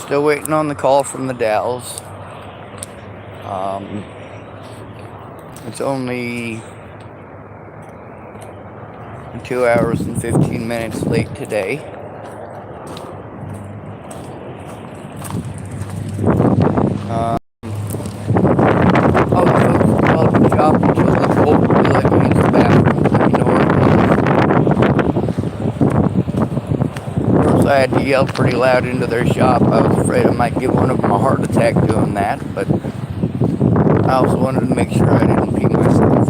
Still waiting on the call from the Dalles. Um, it's only 2 hours and 15 minutes late today. Oh, folks, I'll be shop until the cold will be like me in the bathroom. Let me know where it is. Of course, I had to yell pretty loud into their shop. I was afraid I might give one of them a heart attack doing that, but I also wanted to make sure I didn't pee myself.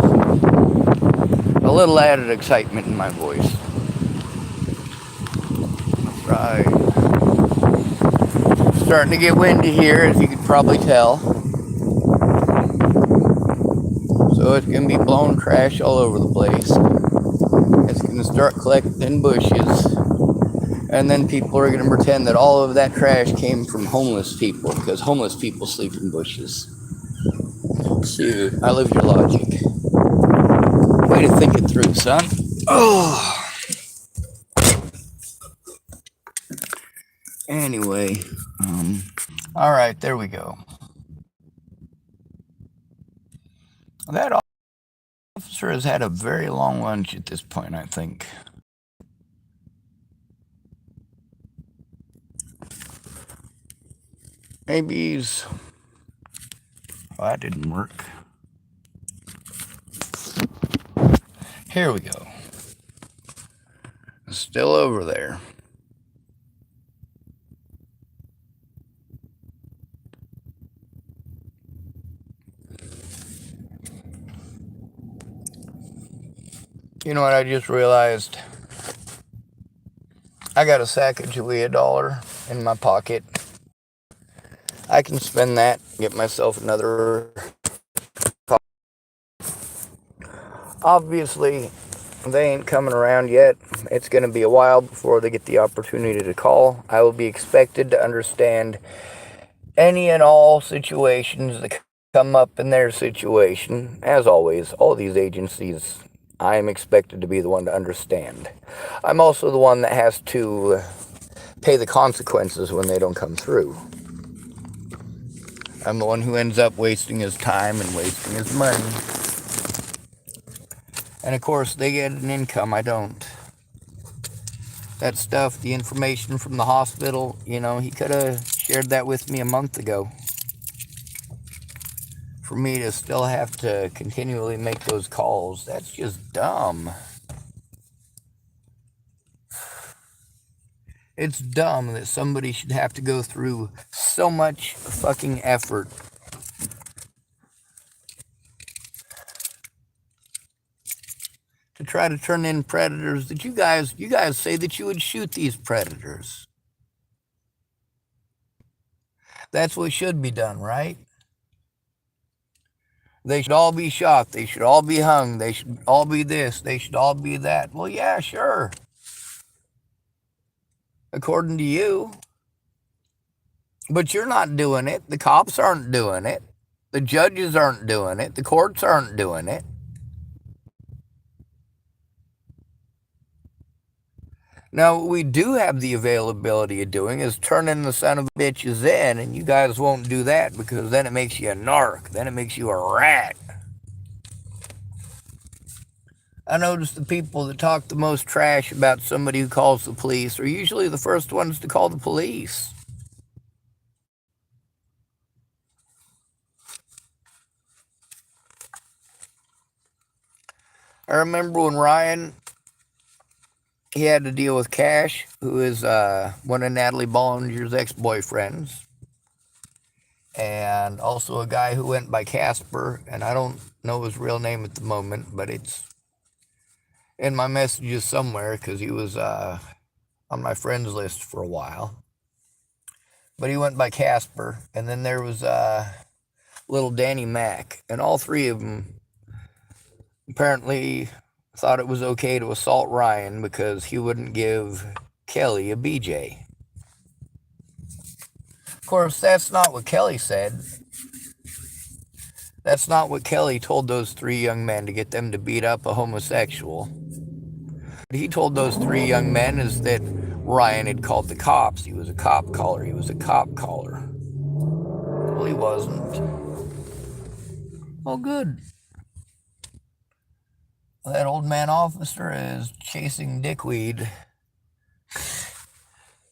A little added excitement in my voice. Right. Starting to get windy here, as you could probably tell. So it's going to be blowing trash all over the place. It's going to start collecting bushes. And then people are going to pretend that all of that trash came from homeless people, because homeless people sleep in bushes. Dude, I love your logic. Way to think it through, son. Oh. Anyway, all right, there we go. That officer has had a very long lunch at this point, I think. Maybe he's... Oh, that didn't work. Here we go. Still over there. You know what I just realized? I got a Sacagawea $1 in my pocket. I can spend that, get myself another coffee. Obviously, they ain't coming around yet. It's going to be a while before they get the opportunity to call. I will be expected to understand any and all situations that come up in their situation. As always, all these agencies, I am expected to be the one to understand. I'm also the one that has to pay the consequences when they don't come through. I'm the one who ends up wasting his time and wasting his money. And of course, they get an income, I don't. That stuff, the information from the hospital, you know, he could have shared that with me a month ago. For me to still have to continually make those calls, that's just dumb. It's dumb that somebody should have to go through so much fucking effort to try to turn in predators that you guys say that you would shoot these predators. That's what should be done, right? They should all be shot. They should all be hung. They should all be this. They should all be that. Well, yeah, sure. According to you. But you're not doing it. The cops aren't doing it. The judges aren't doing it. The courts aren't doing it. Now, what we do have the availability of doing is turning the son of bitches in, and you guys won't do that because then it makes you a narc. Then it makes you a rat. I notice the people that talk the most trash about somebody who calls the police are usually the first ones to call the police. I remember when Ryan, he had to deal with Cash, who is one of Natalie Bollinger's ex-boyfriends, and also a guy who went by Casper, and I don't know his real name at the moment, but it's in my messages somewhere because he was on my friends list for a while. But he went by Casper, and then there was little Danny Mac, and all three of them apparently thought it was okay to assault Ryan because he wouldn't give Kelly a BJ. Of course, that's not what Kelly said. That's not what Kelly told those three young men to get them to beat up a homosexual. What he told those three young men is that Ryan had called the cops. He was a cop caller. He was a cop caller. Well, he wasn't. Oh, good. That old man officer is chasing dickweed.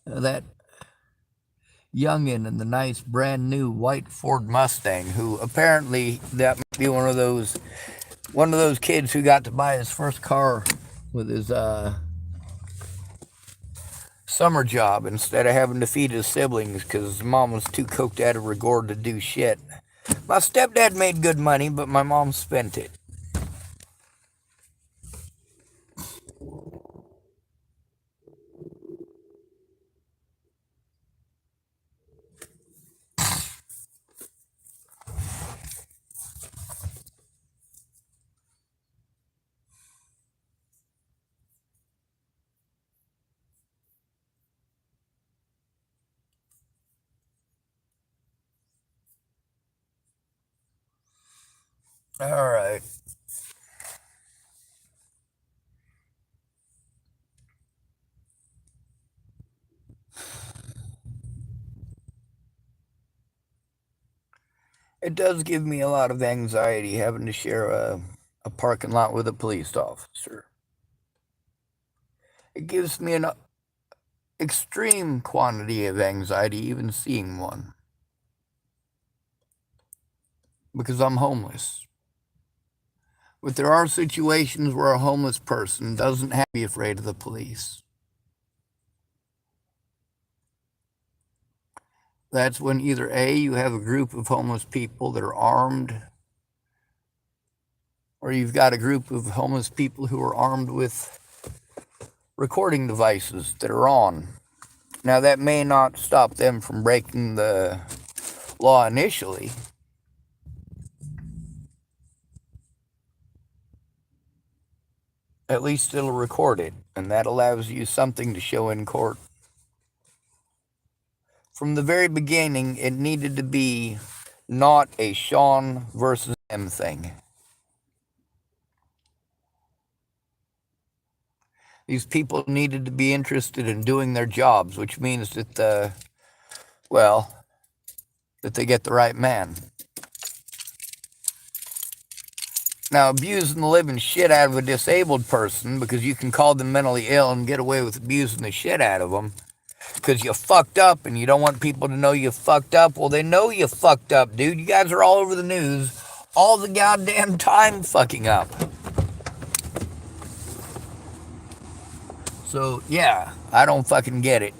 That youngin' in the nice brand new white Ford Mustang, who apparently that might be one of those kids who got to buy his first car with his summer job instead of having to feed his siblings because his mom was too coked out of regard to do shit. My stepdad made good money, but my mom spent it. All right. It does give me a lot of anxiety having to share a parking lot with a police officer. It gives me an extreme quantity of anxiety even seeing one because I'm homeless. But there are situations where a homeless person doesn't have to be afraid of the police. That's when either A, you have a group of homeless people that are armed, or you've got a group of homeless people who are armed with recording devices that are on. Now, that may not stop them from breaking the law initially. At least it'll record it, and that allows you something to show in court. From the very beginning, it needed to be not a Sean versus him thing. These people needed to be interested in doing their jobs, which means that that they get the right man. Now, abusing the living shit out of a disabled person because you can call them mentally ill and get away with abusing the shit out of them because you fucked up and you don't want people to know you fucked up. Well, they know you fucked up, dude. You guys are all over the news all the goddamn time fucking up. So, yeah, I don't fucking get it.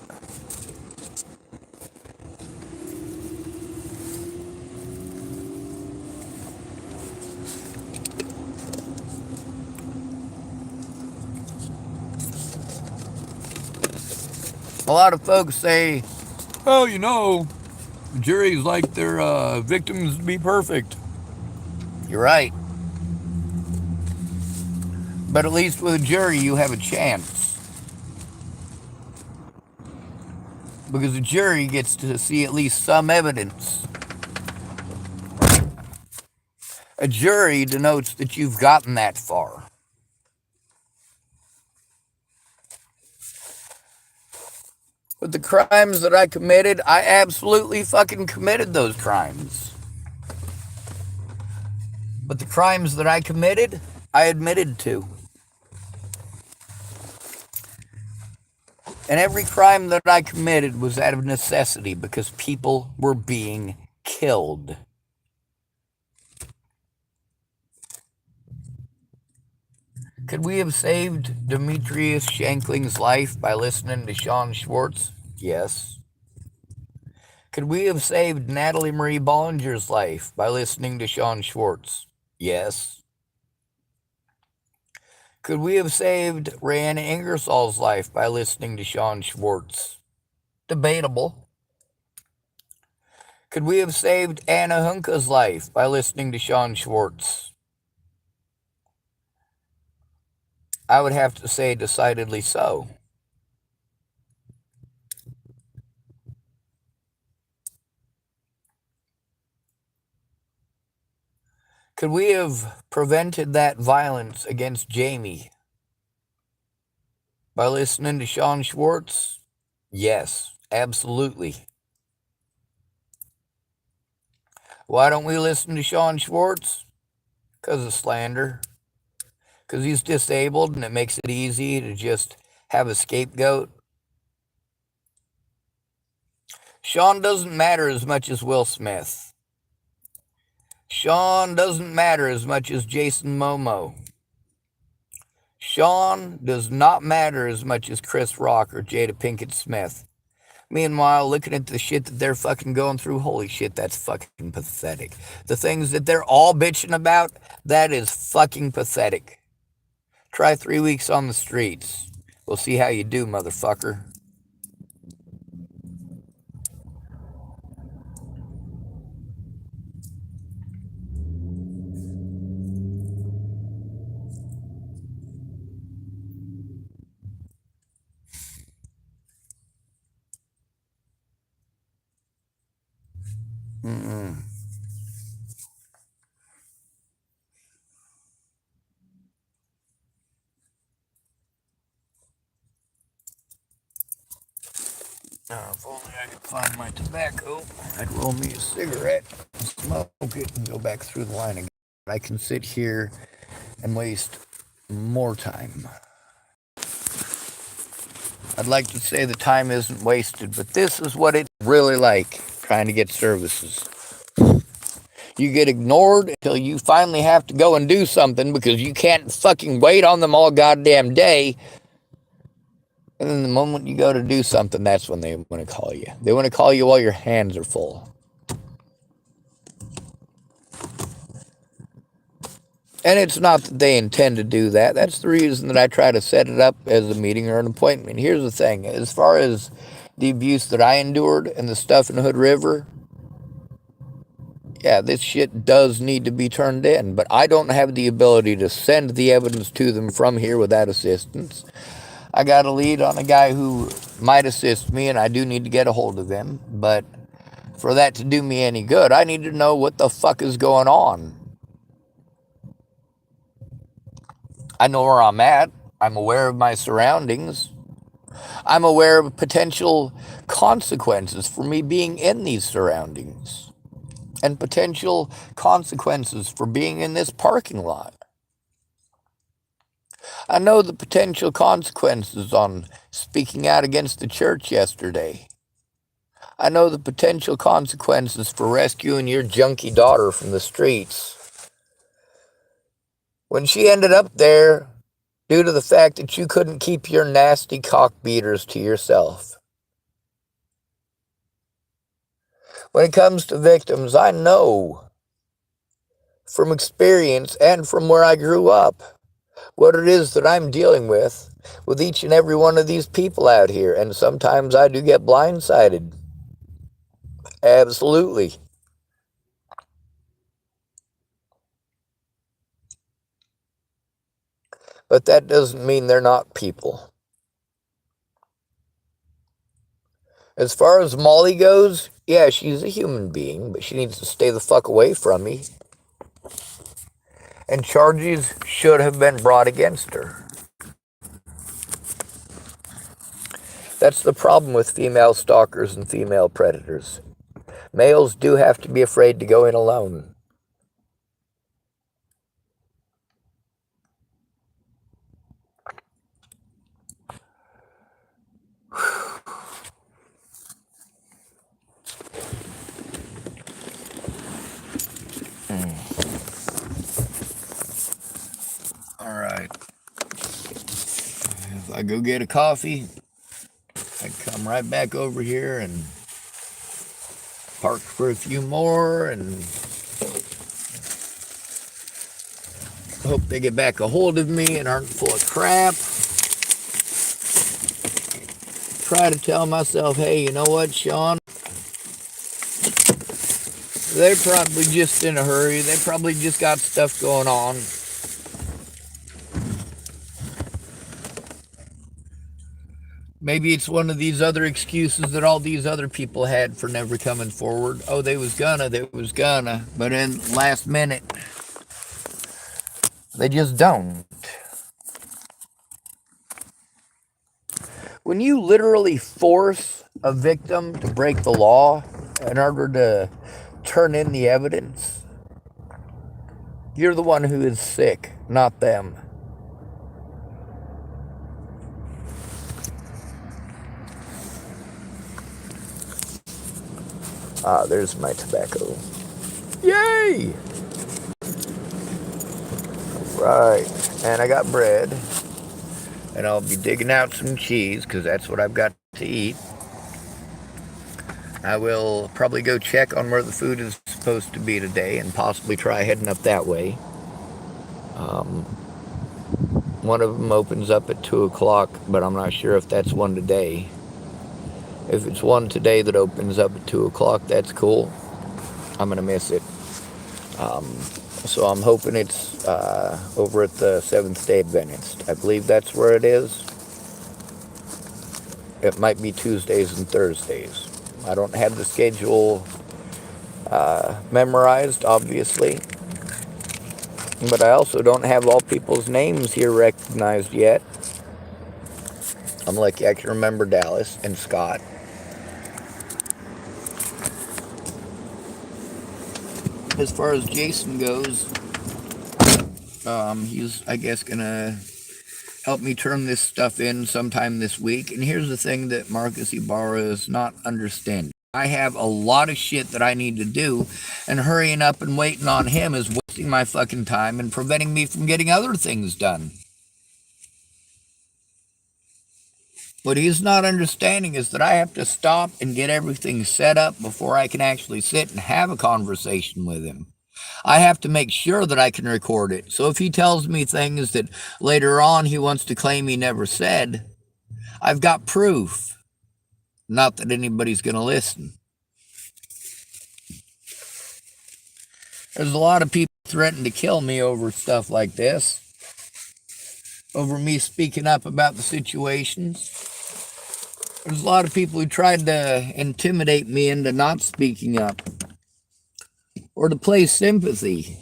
A lot of folks say, oh, juries like their victims to be perfect. You're right. But at least with a jury, you have a chance. Because a jury gets to see at least some evidence. A jury denotes that you've gotten that far. But the crimes that I committed, I absolutely fucking committed those crimes. But the crimes that I committed, I admitted to. And every crime that I committed was out of necessity because people were being killed. Could we have saved Demetrius Shankling's life by listening to Sean Schwartz? Yes. Could we have saved Natalie Marie Bollinger's life by listening to Sean Schwartz? Yes. Could we have saved Rayanna Ingersoll's life by listening to Sean Schwartz? Debatable. Could we have saved Anna Hunka's life by listening to Sean Schwartz? I would have to say decidedly so. Could we have prevented that violence against Jamie by listening to Sean Schwartz? Yes, absolutely. Why don't we listen to Sean Schwartz? Because of slander. Because he's disabled and it makes it easy to just have a scapegoat. Sean doesn't matter as much as Will Smith. Sean doesn't matter as much as Jason Momoa. Sean does not matter as much as Chris Rock or Jada Pinkett Smith. Meanwhile, looking at the shit that they're fucking going through, holy shit, that's fucking pathetic. The things that they're all bitching about, that is fucking pathetic. Try 3 weeks on the streets. We'll see how you do, motherfucker. Mm-mm. If only I could find my tobacco, I'd roll me a cigarette, smoke it, and go back through the line again. I can sit here and waste more time. I'd like to say the time isn't wasted, but this is what it's really like trying to get services. You get ignored until you finally have to go and do something because you can't fucking wait on them all goddamn day. And then the moment you go to do something, that's when they want to call you. They want to call you while your hands are full. And it's not that they intend to do that. That's the reason that I try to set it up as a meeting or an appointment. Here's the thing. As far as the abuse that I endured and the stuff in Hood River, yeah, this shit does need to be turned in. But I don't have the ability to send the evidence to them from here without assistance. I got a lead on a guy who might assist me, and I do need to get a hold of him. But for that to do me any good, I need to know what the fuck is going on. I know where I'm at. I'm aware of my surroundings. I'm aware of potential consequences for me being in these surroundings and potential consequences for being in this parking lot. I know the potential consequences on speaking out against the church yesterday. I know the potential consequences for rescuing your junkie daughter from the streets. When she ended up there, due to the fact that you couldn't keep your nasty cock beaters to yourself. When it comes to victims, I know from experience and from where I grew up what it is that I'm dealing with each and every one of these people out here. And sometimes I do get blindsided. Absolutely. But that doesn't mean they're not people. As far as Molly goes, yeah, she's a human being, but she needs to stay the fuck away from me. And charges should have been brought against her. That's the problem with female stalkers and female predators. Males do have to be afraid to go in alone. All right. If I go get a coffee, I come right back over here and park for a few more and hope they get back a hold of me and aren't full of crap. Try to tell myself, hey, you know what, Sean? They're probably just in a hurry. They probably just got stuff going on. Maybe it's one of these other excuses that all these other people had for never coming forward. Oh, they was gonna. But in last minute, they just don't. When you literally force a victim to break the law in order to turn in the evidence, you're the one who is sick, not them. Ah, there's my tobacco. Yay! Right. And I got bread. And I'll be digging out some cheese because that's what I've got to eat. I will probably go check on where the food is supposed to be today and possibly try heading up that way. One of them opens up at 2 o'clock, but I'm not sure if that's one today. If it's one today that opens up at 2 o'clock, that's cool. I'm going to miss it. So I'm hoping it's over at the Seventh-day Adventist. I believe that's where it is. It might be Tuesdays and Thursdays. I don't have the schedule memorized, obviously. But I also don't have all people's names here recognized yet. I'm lucky I can remember Dalles and Scott. As far as Jason goes, he's, I guess, gonna help me turn this stuff in sometime this week. And here's the thing that Marcus Ibarra is not understanding. I have a lot of shit that I need to do, and hurrying up and waiting on him is wasting my fucking time and preventing me from getting other things done. What he's not understanding is that I have to stop and get everything set up before I can actually sit and have a conversation with him. I have to make sure that I can record it. So if he tells me things that later on he wants to claim he never said, I've got proof. Not that anybody's going to listen. There's a lot of people threatening to kill me over stuff like this, over me speaking up about the situations. There's a lot of people who tried to intimidate me into not speaking up or to play sympathy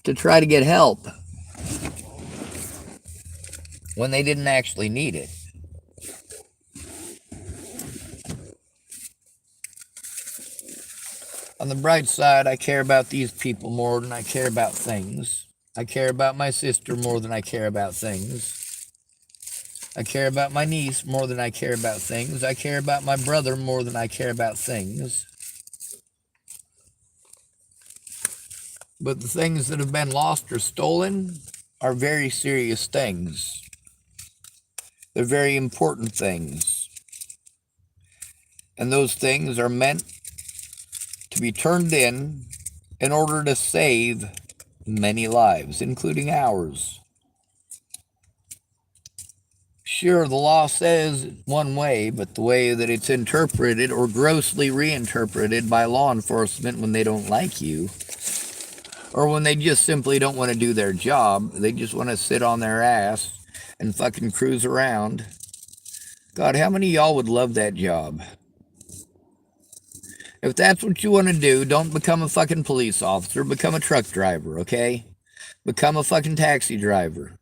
to try to get help when they didn't actually need it. On the bright side, I care about these people more than I care about things. I care about my sister more than I care about things. I care about my niece more than I care about things. I care about my brother more than I care about things. But the things that have been lost or stolen are very serious things. They're very important things. And those things are meant to be turned in order to save many lives, including ours. Sure, the law says one way, but the way that it's interpreted or grossly reinterpreted by law enforcement when they don't like you, or when they just simply don't want to do their job, they just want to sit on their ass and fucking cruise around. God, how many of y'all would love that job? If that's what you want to do, don't become a fucking police officer. Become a truck driver, okay? Become a fucking taxi driver.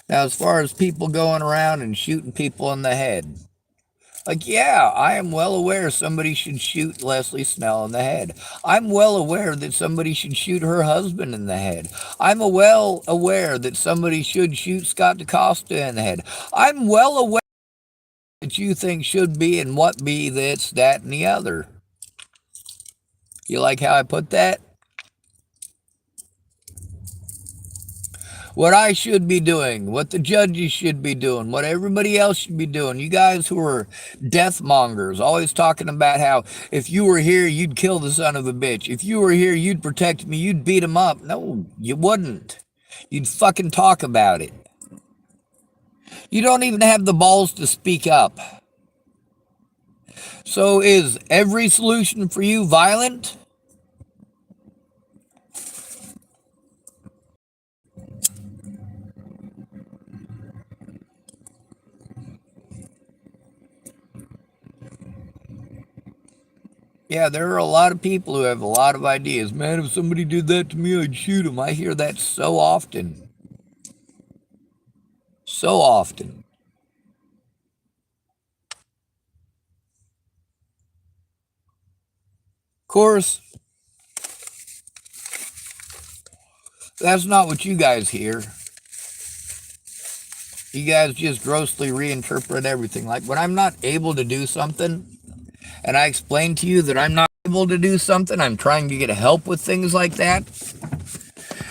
Now, as far as people going around and shooting people in the head, like, yeah, I am well aware somebody should shoot Leslie Snell in the head. I'm well aware that somebody should shoot her husband in the head. I'm well aware that somebody should shoot Scott DaCosta in the head. I'm well aware that you think should be and what be this, that, and the other. You like how I put that? What I should be doing, what the judges should be doing, what everybody else should be doing. You guys who are death mongers, always talking about how if you were here, you'd kill the son of a bitch. If you were here, you'd protect me, you'd beat him up. No, you wouldn't. You'd fucking talk about it. You don't even have the balls to speak up. So is every solution for you violent? Yeah, there are a lot of people who have a lot of ideas. Man, if somebody did that to me, I'd shoot them. I hear that so often. So often. Of course, that's not what you guys hear. You guys just grossly reinterpret everything. Like when I'm not able to do something, and I explain to you that I'm not able to do something, I'm trying to get help with things like that,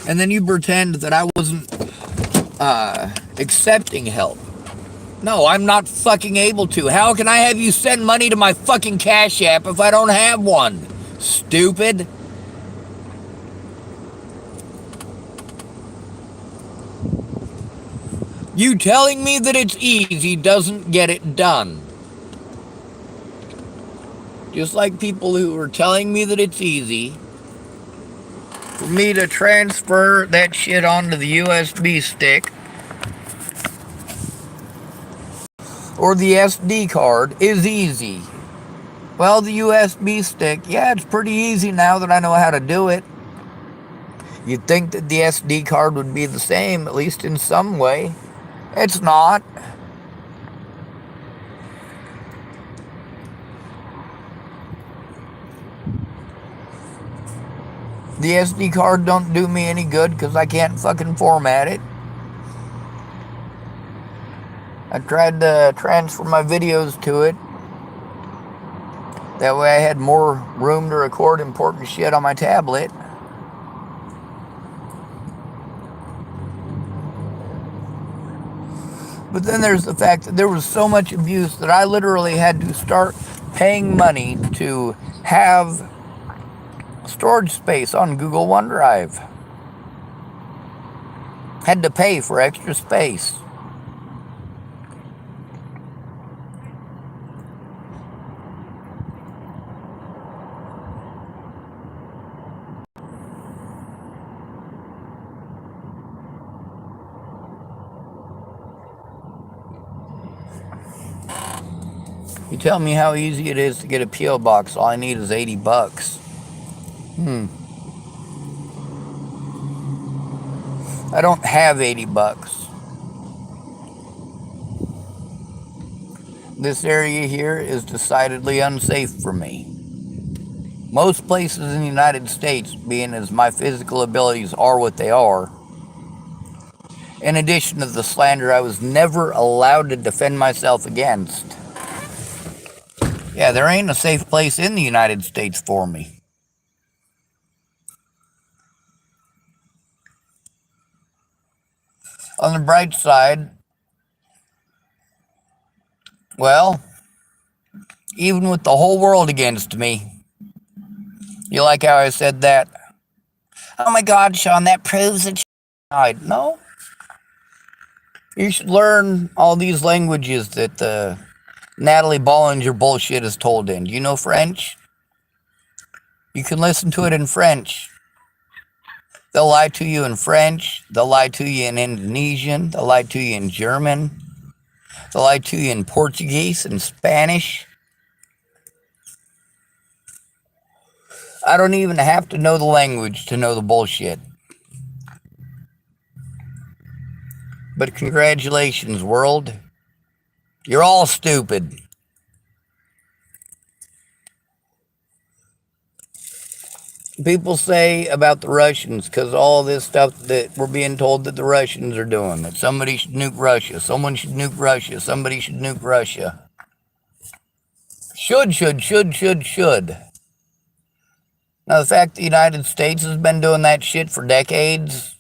and then you pretend that I wasn't accepting help. No, I'm not fucking able to. How can I have you send money to my fucking Cash App if I don't have one? Stupid. You telling me that it's easy doesn't get it done. Just like people who are telling me that it's easy for me to transfer that shit onto the USB stick or the SD card is easy. Well, the USB stick, yeah, it's pretty easy now that I know how to do it. You'd think that the SD card would be the same, at least in some way. It's not. The SD card don't do me any good because I can't fucking format it. I tried to transfer my videos to it. That way I had more room to record important shit on my tablet. But then there's the fact that there was so much abuse that I literally had to start paying money to have storage space on Google OneDrive. Had to pay for extra space. You tell me how easy it is to get a P.O. box. All I need is $80. I don't have $80. This area here is decidedly unsafe for me. Most places in the United States, being as my physical abilities are what they are, in addition to the slander I was never allowed to defend myself against. Yeah, there ain't a safe place in the United States for me. On the bright side, well, even with the whole world against me, you like how I said that? Oh my God, Sean, that proves that you died. No. You should learn all these languages that the Natalie Bollinger bullshit is told in. Do you know French? You can listen to it in French. They'll lie to you in French. They'll lie to you in Indonesian. They'll lie to you in German. They'll lie to you in Portuguese and Spanish. I don't even have to know the language to know the bullshit. But congratulations, world. You're all stupid. People say about the Russians, because all this stuff that we're being told that the Russians are doing, that somebody should nuke Russia, someone should nuke Russia, somebody should nuke Russia. Should. Now, the fact the United States has been doing that shit for decades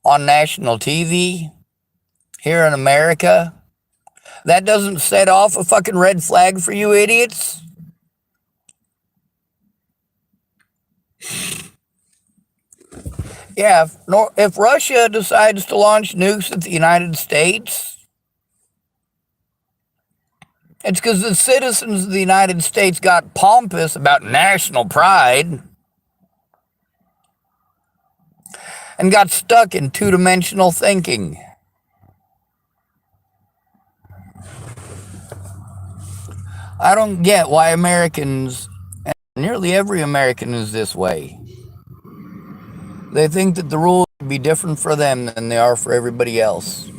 on national TV here in America, that doesn't set off a fucking red flag for you idiots? Yeah, if Russia decides to launch nukes at the United States, it's because the citizens of the United States got pompous about national pride and got stuck in two-dimensional thinking. I don't get why Americans Nearly every American is this way. They think that the rules should be different for them than they are for everybody else.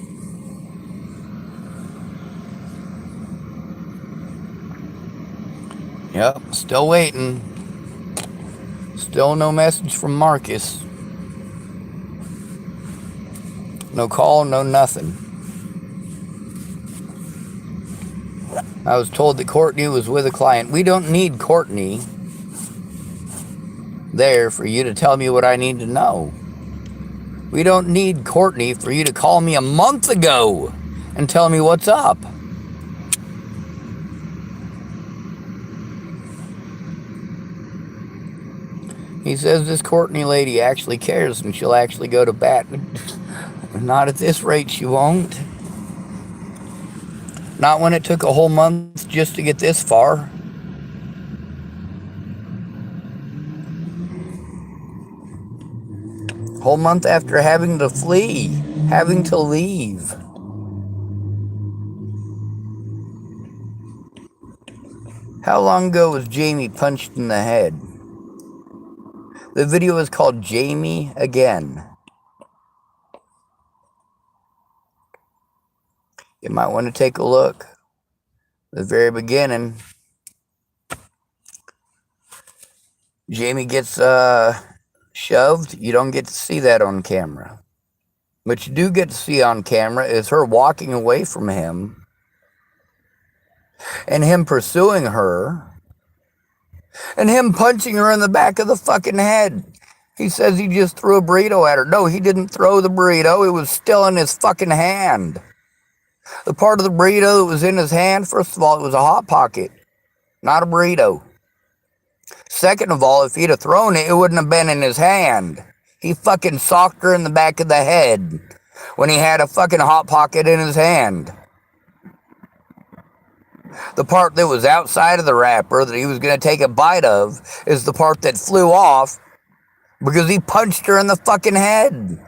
Yep, still waiting. Still no message from Marcus. No call, no nothing. I was told that Courtney was with a client. We don't need Courtney there for you to tell me what I need to know. We don't need Courtney for you to call me a month ago and tell me what's up. He says this Courtney lady actually cares and she'll actually go to bat. Not at this rate, she won't. Not when it took a whole month just to get this far. Whole month after having to flee, having to leave. How long ago was Jamie punched in the head? The video is called Jamie Again. You might want to take a look. The very beginning, Jamie gets shoved. You don't get to see that on camera. What you do get to see on camera is her walking away from him and him pursuing her and him punching her in the back of the fucking head. He says he just threw a burrito at her. No, he didn't throw the burrito. It was still in his fucking hand. The part of the burrito that was in his hand, first of all, it was a Hot Pocket, not a burrito. Second of all, if he'd have thrown it, it wouldn't have been in his hand. He fucking socked her in the back of the head when he had a fucking Hot Pocket in his hand. The part that was outside of the wrapper that he was going to take a bite of is the part that flew off because he punched her in the fucking head.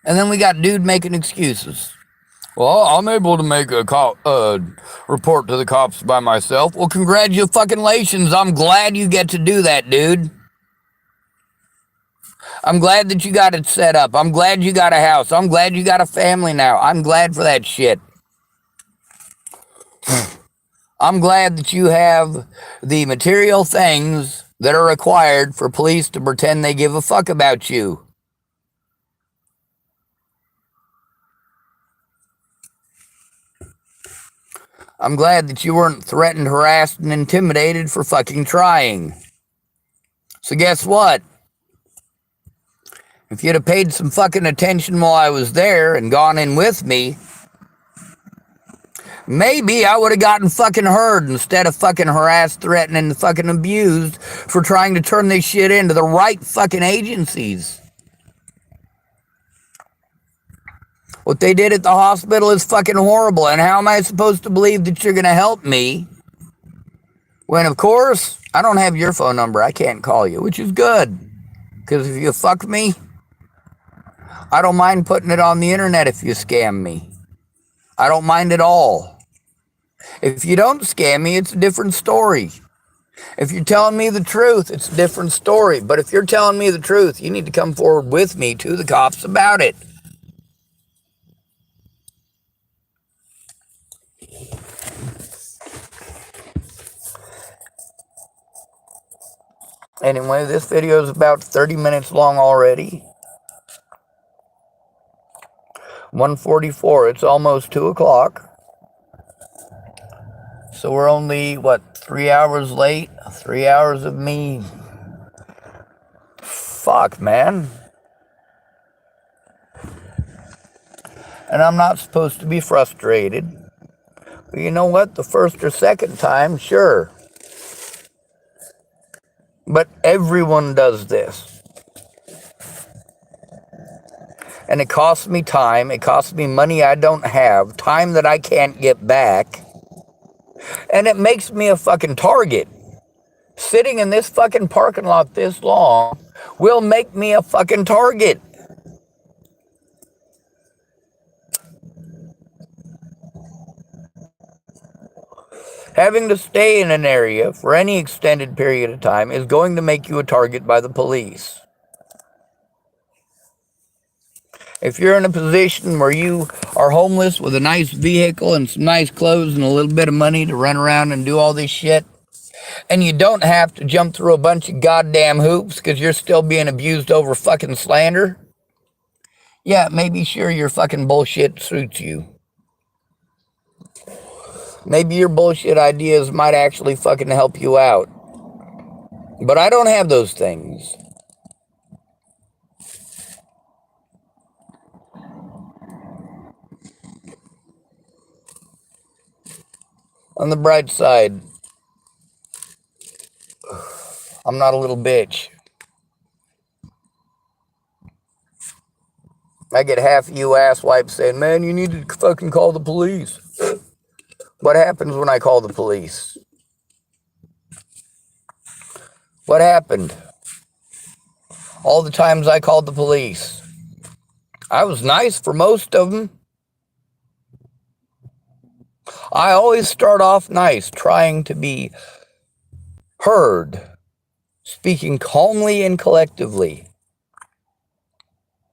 And then we got dude making excuses. Well, I'm able to make a report to the cops by myself. Well, congratulations. I'm glad you get to do that, dude. I'm glad that you got it set up. I'm glad you got a house. I'm glad you got a family now. I'm glad for that shit. I'm glad that you have the material things that are required for police to pretend they give a fuck about you. I'm glad that you weren't threatened, harassed, and intimidated for fucking trying. So guess what? If you'd have paid some fucking attention while I was there and gone in with me, maybe I would have gotten fucking heard instead of fucking harassed, threatened, and fucking abused for trying to turn this shit into the right fucking agencies. What they did at the hospital is fucking horrible, and how am I supposed to believe that you're going to help me when, of course, I don't have your phone number. I can't call you, which is good, because if you fuck me, I don't mind putting it on the internet if you scam me. I don't mind at all. If you don't scam me, it's a different story. If you're telling me the truth, it's a different story. But if you're telling me the truth, you need to come forward with me to the cops about it. Anyway, this video is about 30 minutes long already. 1:44, it's almost 2 o'clock. So we're only, 3 hours late? 3 hours of me. Fuck, man. And I'm not supposed to be frustrated. But you know what? The first or second time, sure. But everyone does this. And it costs me time. It costs me money I don't have. Time that I can't get back. And it makes me a fucking target. Sitting in this fucking parking lot this long will make me a fucking target. Having to stay in an area for any extended period of time is going to make you a target by the police. If you're in a position where you are homeless with a nice vehicle and some nice clothes and a little bit of money to run around and do all this shit, and you don't have to jump through a bunch of goddamn hoops because you're still being abused over fucking slander, yeah, maybe sure your fucking bullshit suits you. Maybe your bullshit ideas might actually fucking help you out. But I don't have those things. On the bright side, I'm not a little bitch. I get half of you asswipes saying, man, you need to fucking call the police. What happens when I call the police? What happened? All the times I called the police, I was nice for most of them. I always start off nice, trying to be heard, speaking calmly and collectively.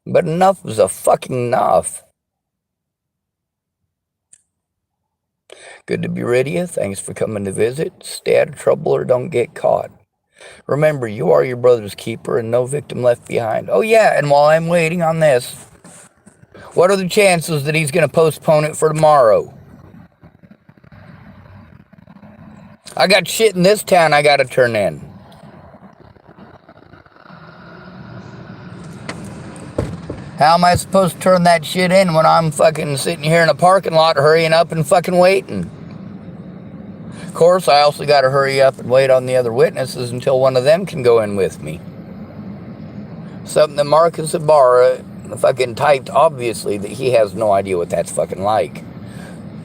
But enough is a fucking enough. Good to be rid of you. Thanks for coming to visit. Stay out of trouble or don't get caught. Remember, you are your brother's keeper and no victim left behind. Oh yeah, and while I'm waiting on this, what are the chances that he's going to postpone it for tomorrow? I got shit in this town I got to turn in. How am I supposed to turn that shit in when I'm fucking sitting here in a parking lot hurrying up and fucking waiting? Of course, I also got to hurry up and wait on the other witnesses until one of them can go in with me. Something that Marcus Ibarra fucking typed, obviously, that he has no idea what that's fucking like.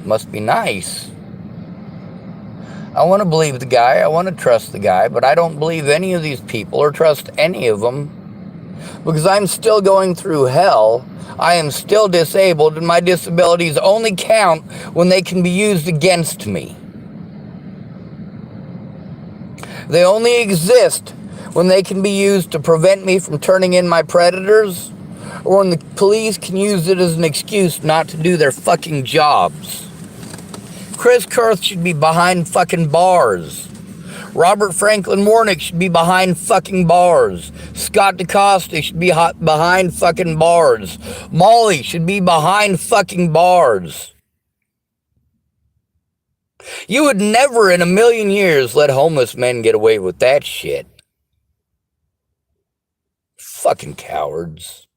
Must be nice. I want to believe the guy, I want to trust the guy, but I don't believe any of these people or trust any of them because I'm still going through hell. I am still disabled, and my disabilities only count when they can be used against me. They only exist when they can be used to prevent me from turning in my predators, or when the police can use it as an excuse not to do their fucking jobs. Chris Kurth should be behind fucking bars. Robert Franklin Warnick should be behind fucking bars. Scott DeCosta should be behind fucking bars. Molly should be behind fucking bars. You would never in a million years let homeless men get away with that shit. Fucking cowards.